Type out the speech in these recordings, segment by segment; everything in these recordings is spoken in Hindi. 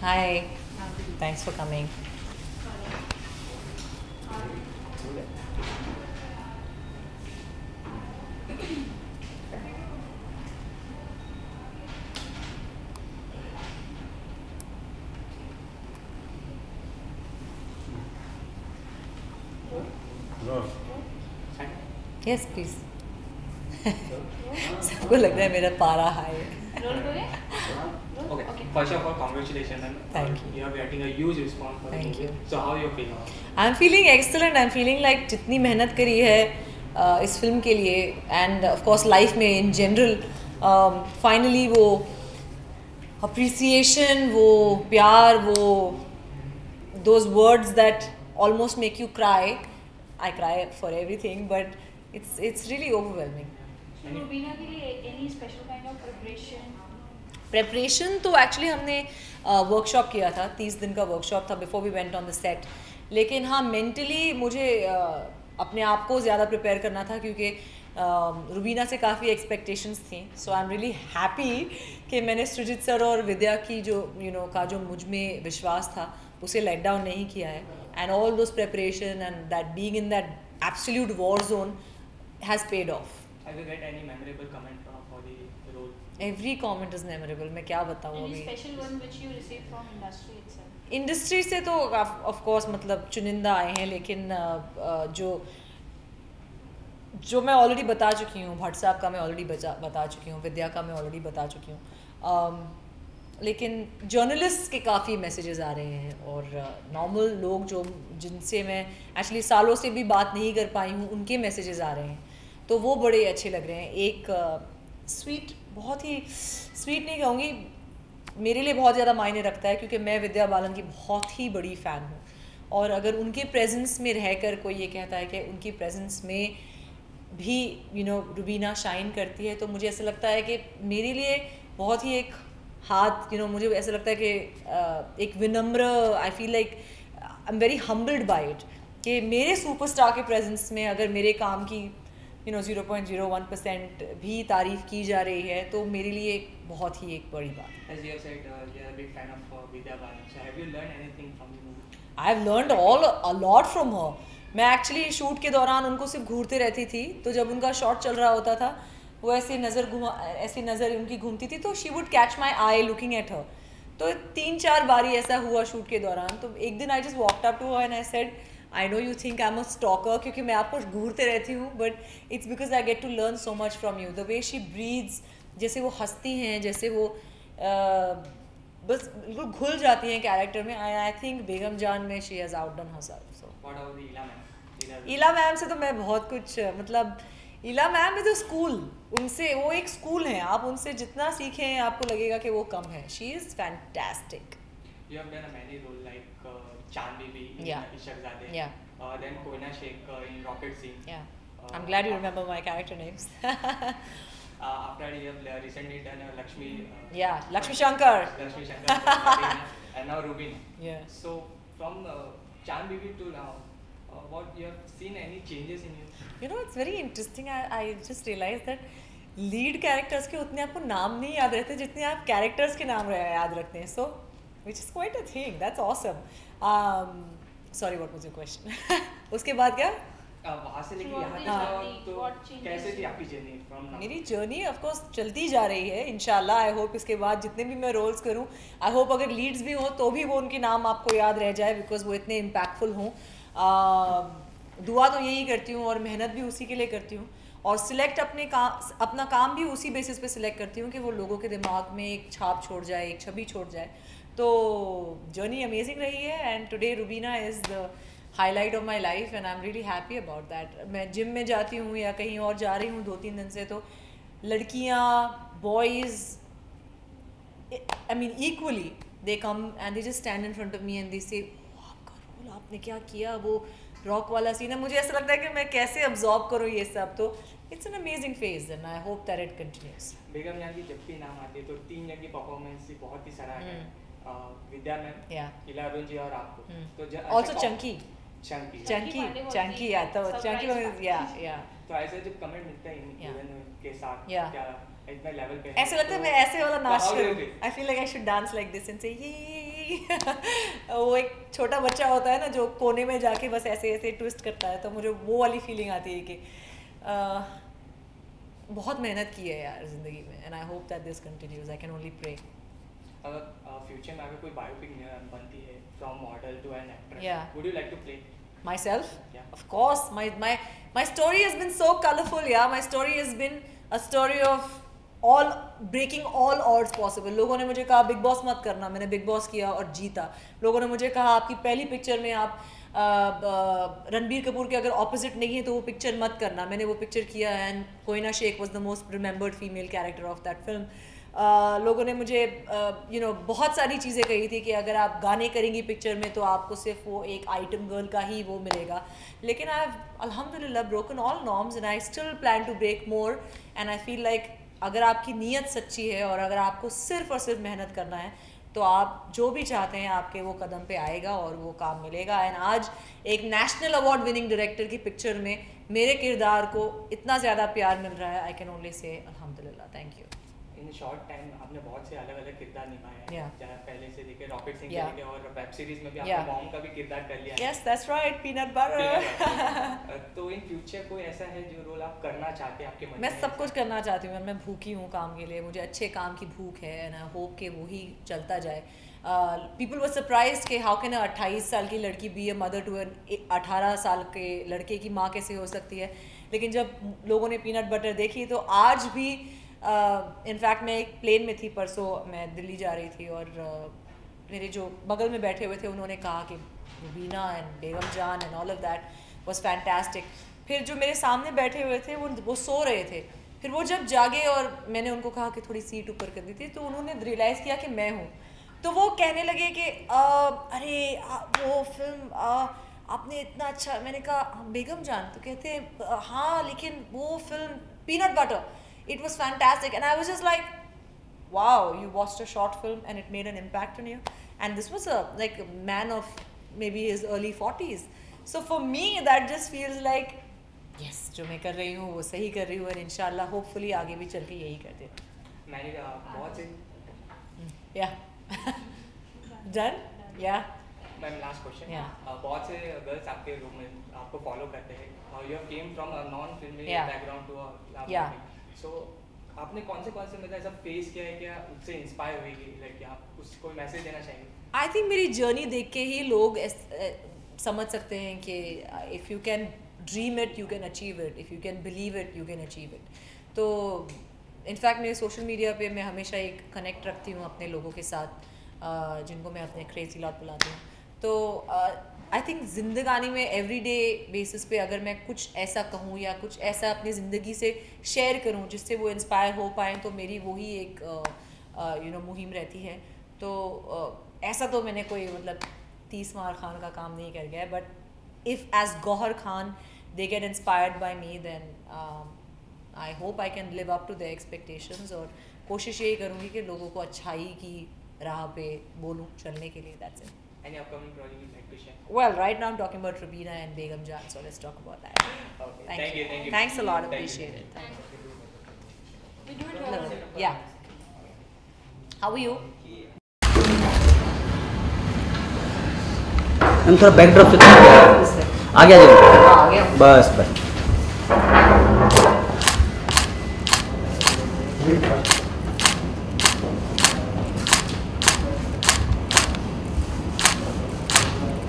Hi, thanks for coming. Yes, please. सबको लग रहा है मेरा पारा हाई है. Roll करें? Okay. Okay. First of all, congratulations and Thank you. You are getting a huge response for the Thank movie. you. So how you feeling? I'm feeling excellent. I'm feeling like जितनी मेहनत करी है इस फिल्म के लिए and of course लाइफ में in general finally वो appreciation, वो प्यार, वो those words that almost make you cry. I cry for everything, but it's really overwhelming. So Rubina के लिए any special kind of preparation? Preparation तो एक्चुअली हमने वर्कशॉप किया था, 30 दिन का वर्कशॉप था before we went on the set. लेकिन हाँ, मेंटली मुझे अपने आप को ज़्यादा प्रिपेयर करना था क्योंकि रुबीना से काफ़ी एक्सपेक्टेशंस थी. सो आई एम रियली हैप्पी कि मैंने सृजित सर और विद्या की जो का जो मुझ में विश्वास था उसे लेट डाउन नहीं किया है. And all those preparation and that being in that absolute war zone has paid of. Have you get any memorable comment for the role? Every comment is memorable. मैं क्या बताऊँ Any अभी. special one which you received from industry itself? Industry से तो ऑफ कोर्स मतलब चुनिंदा आए हैं, लेकिन जो जो मैं ऑलरेडी बता चुकी हूँ, भट्ट साहब का मैं ऑलरेडी बता चुकी हूँ, विद्या का मैं ऑलरेडी बता चुकी हूँ. लेकिन जर्नलिस्ट के काफ़ी मैसेजेस आ रहे हैं और नॉर्मल लोग जो जिनसे मैं एक्चुअली सालों से भी बात नहीं कर पाई हूँ उनके मैसेजेस आ रहे हैं, तो वो बड़े अच्छे लग रहे हैं. एक स्वीट, बहुत ही स्वीट नहीं कहूँगी, मेरे लिए बहुत ज़्यादा मायने रखता है क्योंकि मैं विद्या बालन की बहुत ही बड़ी फ़ैन हूँ. और अगर उनके प्रेजेंस में रहकर कोई ये कहता है कि उनकी प्रेजेंस में भी रुबीना शाइन करती है, तो मुझे ऐसा लगता है कि मेरे लिए बहुत ही एक हाथ मुझे ऐसा लगता है कि एक विनम्र, I feel like I am very humbled by it कि मेरे सुपरस्टार के प्रेजेंस में अगर मेरे काम की 0.01% भी तारीफ़ की जा रही है तो मेरे लिए बहुत ही एक बड़ी बात है. As you have said, you are a big fan of Vidya Balan. So have you learned anything from the movie? I have learned all a lot from her. मैं एक्चुअली शूट के दौरान उनको सिर्फ घूरते रहती थी, तो जब उनका शॉट चल रहा होता था वो ऐसे नज़र उनकी घूमती थी तो she would catch my I looking at her. तो 3-4 बारी ऐसा हुआ शूट के दौरान. तो एक दिन I just walked up to her and I said, I know you think I am a stalker क्योंकि मैं आपको घूरते रहती हूँ, but it's because I get to learn so much from you. The way she breathes, जैसे वो हंसती हैं, जैसे वो बस बिल्कुल घुल जाती हैं कैरेक्टर में. आई थिंक बेगम जान में she has outdone herself. So What about the Ila ma'am? Ila ma'am से तो मैं बहुत कुछ मतलब Ila ma'am is a school. उनसे वो एक स्कूल है, आप उनसे जितना सीखें आपको लगेगा कि वो कम है. She is fantastic. You have done a many roles like Chand Bibi in Yeah. Ishaqzade. Yeah. Then Koina Sheikh in Rocket Scene. Yeah, I'm glad you remember my character names. After you have recently done Lakshmi. Yeah, Lakshmi Shankar. Lakshmi Shankar. And now Rubina. Yeah. So from Chand Bibi to now, what you have seen any changes in you? It's very interesting. I just realized that lead characters के उतने आपको नाम नहीं याद रहते जितने आप कैरेक्टर्स के नाम याद रखते हैं. So which is quite a thing, that's awesome. Sorry, what was your question? उसके बाद क्या? वहाँ से लेके Throughout यहाँ the तक journey, तो what changes कैसे थी you- आपकी जर्नी फ्रॉम नाउ? मेरी जर्नी ऑफ कोर्स चलती जा रही है इंशाल्लाह. आई होप इसके बाद जितने भी मैं रोल्स करूं, आई होप अगर लीड्स भी हों तो भी वो उनके नाम आपको याद रह जाए बिकॉज वो इतने इम्पैक्टफुल हों. दुआ तो यही करती हूँ और मेहनत भी उसी के लिए करती हूँ और सिलेक्ट अपना काम भी उसी बेसिस पे सिलेक्ट करती हूँ कि वो लोगों के दिमाग में एक छाप छोड़ जाए, एक छवि छोड़ जाए. तो जर्नी अमेजिंग रही है and today Rubina is the highlight of my life and I am really happy about that. मैं जिम में जाती हूँ या कहीं और जा रही हूँ 2-3 दिन से, तो लड़कियाँ, boys, I mean equally they come and they just stand in front of me and they से, आपका रोल आपने क्या किया, वो रॉक वाला सीन है. मुझे ऐसा लगता है कि मैं कैसे अब्जॉर्ब करूँ ये सब. तो it's an amazing phase and I hope that it continues. Begum Jaan की जब भी नाम आती है तो 3 जन की परफॉर्मेंस बहुत ही सराहनीय है. विद्या मैम, Yeah. इला अरुण जी और आपको. तो ऑल्सो चंकी चंकी. चंकी पांडे बहुत चंकी ही या तो surprise चंकी था. या तो ऐसे जब कमेंट मिलता है Yeah. इवन के साथ Yeah. क्या इतना लेवल पे ऐसे लगता है मैं ऐसे वाला नाच how do you करूँ. feel? I feel like I should dance like this and से ये वो एक छोटा बच्चा होता है ना जो कोने में जाके बस ऐसे ऐसे ट्विस्ट करता है, तो मुझे वो वाली फीलिंग आती है कि बहुत मेहनत की है यार ज़िंदगी में, and I hope that this continues, I can only pray. अगर फ्यूचर में अगर कोई बायोपिक बनती है from model to an actress, Yeah. Would you like to play? Myself? Yeah. Of course. My story has been so colorful, yeah. My story has been a story of all breaking all odds possible. लोगों ने मुझे कहा बिग बॉस मत करना, मैंने बिग बॉस किया और जीता। लोगों ने मुझे कहा आपकी पहली पिक्चर में आप रणबीर कपूर के अगर ऑपोजिट नहीं है तो वो पिक्चर मत करना, मैंने वो पिक्चर किया, and Koena Shaikh was the most remembered female character of that film. लोगों ने मुझे बहुत सारी चीज़ें कही थी कि अगर आप गाने करेंगी पिक्चर में तो आपको सिर्फ वो एक आइटम गर्ल का ही वो मिलेगा, लेकिन आई हैव अल्हम्दुलिल्लाह broken all norms and I still plan to break more, and I feel like अगर आपकी नीयत सच्ची है और अगर आपको सिर्फ और सिर्फ मेहनत करना है तो आप जो भी चाहते हैं आपके वो कदम पे आएगा और वो काम मिलेगा। एंड आज एक नेशनल अवार्ड विनिंग डायरेक्टर की पिक्चर में मेरे किरदार को इतना ज़्यादा प्यार मिल रहा है, आई कैन ओनली से अल्हम्दुलिल्लाह, thank you. In short time आपने बहुत से अलग अलग किरदार निभाए हैं, Yeah. चाहे पहले से देखे रॉकेट सिंह Yeah. से लेके और वेब सीरीज में भी Yeah. आपने मॉम का भी किरदार कर लिया है। Yes that's right, peanut butter. तो इन फ्यूचर कोई ऐसा है जो रोल आप करना चाहते हैं आपके मन मैं में? सब कुछ करना चाहती हूँ और मैं भूखी हूँ काम के लिए, मुझे अच्छे काम की भूख है, एंड आई होप कि वो ही चलता जाए। पीपल वर सरप्राइज कि हाउ कैन 28 साल की लड़की be a mother to an 18 साल के लड़के की माँ कैसे हो सकती है, लेकिन जब लोगों ने पीनट बटर देखी तो आज भी इनफैक्ट मैं एक प्लेन में थी परसों, मैं दिल्ली जा रही थी और मेरे जो बगल में बैठे हुए थे उन्होंने कहा कि रुबीना एंड बेगम जान and all of that was fantastic. फिर जो मेरे सामने बैठे हुए थे वो सो रहे थे, फिर वो जब जागे और मैंने उनको कहा कि थोड़ी सीट ऊपर कर दी थी तो उन्होंने रियलाइज़ किया कि मैं हूँ, तो वो कहने लगे कि अरे वो फिल्म आपने इतना अच्छा, मैंने कहा बेगम जान, तो कहते हाँ लेकिन वो film peanut butter, it was fantastic, and I was just like wow, you watched a short film and it made an impact on you, and this was a man of maybe his early 40s, so for me that just feels like yes, जो मैं कर रही हूँ वो सही कर रही हूँ, और इंशाल्लाह होपफुली आगे भी चल के यही करते हैं। मैंने बहुत से या डन या मैम लास्ट क्वेश्चन, Yeah. बहुत से गर्ल्स आपके रूम में आपको फॉलो करते हैं, you have come from a non filmy Yeah. Background to a Yeah. So आपने कौन से मतलब ऐसा फेस किया है, क्या उससे इंस्पायर हुई, लाइक आप उसको कोई मैसेज देना चाहेंगे? आई थिंक मेरी जर्नी देख के ही लोग समझ सकते हैं कि if you can dream it you can achieve it, if you can believe it you can achieve it. तो इनफैक्ट मेरे सोशल मीडिया पे मैं हमेशा एक कनेक्ट रखती हूँ अपने लोगों के साथ, जिनको मैं अपने क्रेजी लॉट बुलाती हूँ। तो आई थिंक ज़िंदगानी में एवरीडे बेसिस पे अगर मैं कुछ ऐसा कहूँ या कुछ ऐसा अपनी ज़िंदगी से शेयर करूँ जिससे वो इंस्पायर हो पाएँ, तो मेरी वही एक मुहिम रहती है। तो ऐसा तो मैंने कोई मतलब 30 मार खान का काम नहीं कर गया है, but if as Gauahar Khan they get inspired by me then I hope I can live up to the expectations, और कोशिश यही करूँगी कि लोगों को अच्छाई की राह पे बोलूँ चलने के लिए। That's it. Any upcoming project you'd like to share? Well, right now I'm talking about Rubina and Begum Jan, so let's talk about that. Okay. Thank you. Thank you. Thanks a lot. Thank you. Appreciate it. Thank you. We do it Love here. it. Yeah. How are you? हम थोड़ा बैकड्रॉप से आ गया जी, आ गया। बस बस।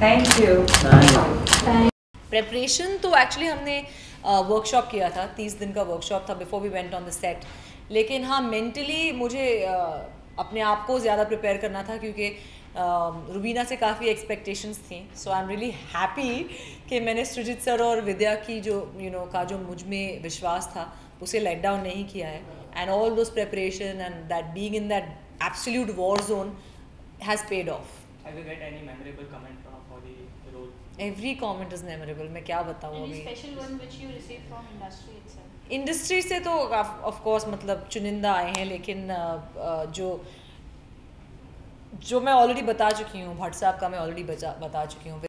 Thank you. हाँ। प्रेपरेशन तो एक्चुअली हमने वर्कशॉप किया था, 30 दिन का वर्कशॉप था before we went on the set, लेकिन हाँ मेंटली मुझे अपने आप को ज़्यादा प्रिपेयर करना था क्योंकि रुबीना से काफ़ी एक्सपेक्टेशंस थी। सो आई एम रियली हैप्पी कि मैंने सृजित सर और विद्या की जो का जो मुझ में विश्वास था उसे लेट डाउन नहीं किया है, and all those preparation and that being in that absolute war zone has paid of. Have you get any memorable comment for the role? Every comment is memorable, मैं क्या बताऊँ Any अभी। special one which you received from industry itself? Industry से तो ऑफ कोर्स मतलब चुनिंदा आए हैं, लेकिन जो मैं ऑलरेडी बता चुकी हूँ, भट्ट साहब का मैं ऑलरेडी बता चुकी हूँ।